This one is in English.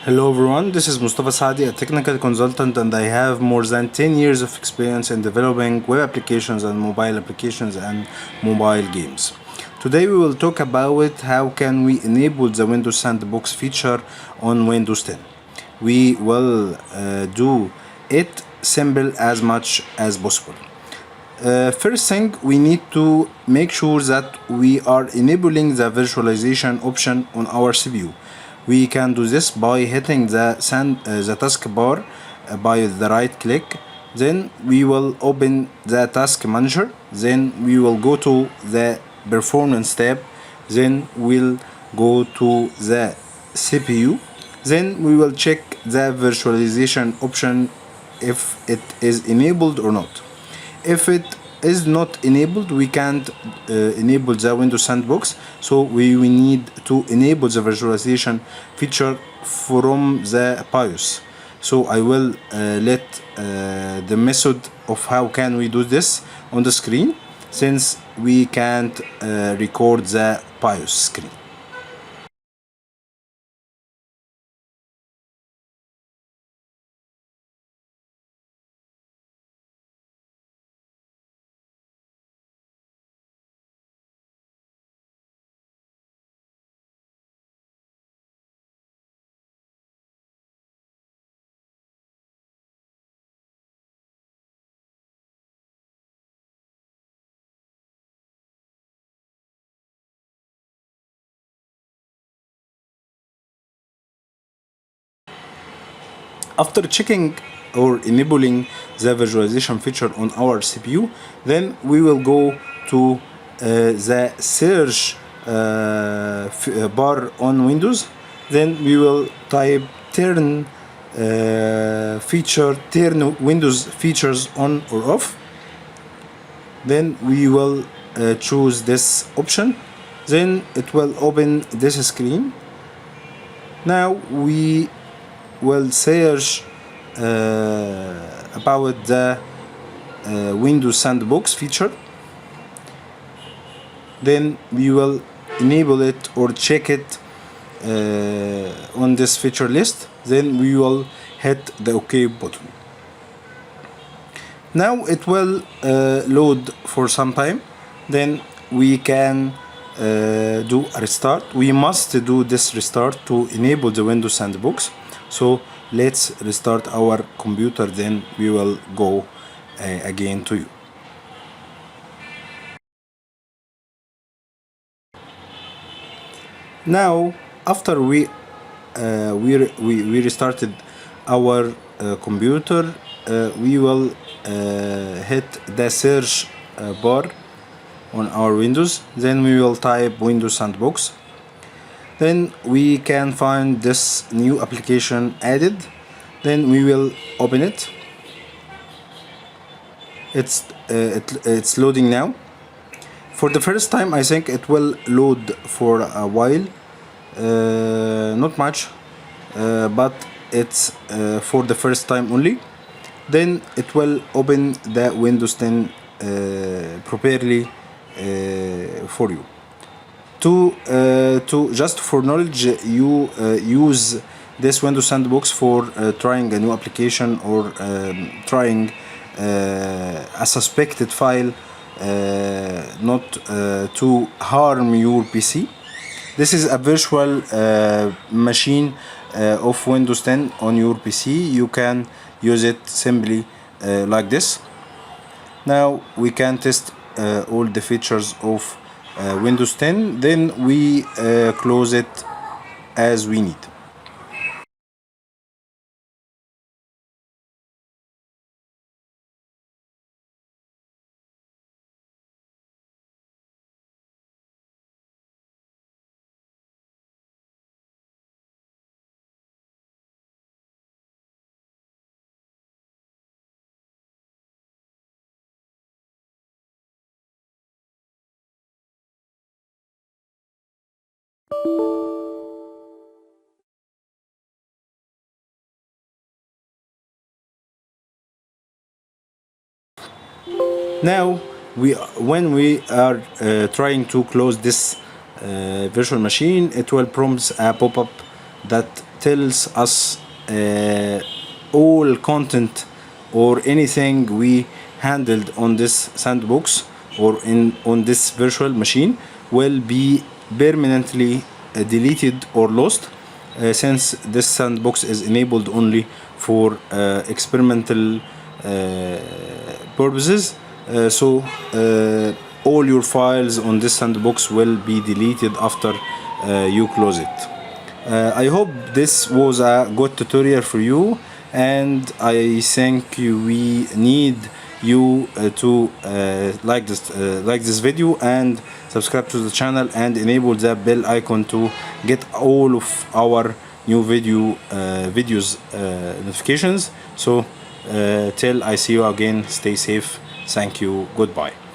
Hello everyone, this is Mustafa Saadi, a technical consultant, and I have more than 10 years of experience in developing web applications and mobile applications and mobile games. Today we will talk about how can we enable the Windows Sandbox feature on Windows 10. We will do it simple as much as possible. First thing, we need to make sure that we are enabling the visualization option on our CPU. We can do this by hitting the taskbar by the right click. Then we will open the task manager. Then we will go to the performance tab. Then we'll go to the CPU. Then we will check the visualization option if it is enabled or not. If it is not enabled, we can't enable the Windows Sandbox, so we need to enable the visualization feature from the BIOS. So I will let the method of how can we do this on the screen, since we can't record the BIOS screen. After checking or enabling the visualization feature on our CPU, then we will go to the search bar on Windows. Then we will type turn Windows features on or off. Then we will choose this option. Then it will open this screen. Now we will search about the Windows Sandbox feature. Then we will enable it or check it on this feature list. Then we will hit the OK button. Now it will load for some time. Then we can do a restart. We must do this restart to enable the Windows Sandbox. So let's restart our computer, then we will go again to you. Now after we restarted our computer, we will hit the search bar on our Windows. Then we will type Windows Sandbox. Then we can find this new application added. Then we will open it. It's loading now. For the first time, I think it will load for a while, not much, but it's for the first time only. Then it will open the Windows 10 properly for you. To just for knowledge, you use this Windows Sandbox for trying a new application or trying a suspected file, not to harm your PC. This is a virtual machine of Windows 10 on your PC. You can use it simply like this. Now we can test all the features of Windows 10, then we close it as we need. Now when we are trying to close this virtual machine, it will prompt a pop-up that tells us all content or anything we handled on this sandbox or on this virtual machine will be permanently deleted or lost, since this sandbox is enabled only for experimental purposes. So all your files on this sandbox will be deleted after you close it. I hope this was a good tutorial for you, and I think we need you to like this video and subscribe to the channel and enable the bell icon to get all of our new videos notifications. So till I see you again, stay safe. Thank you. Goodbye.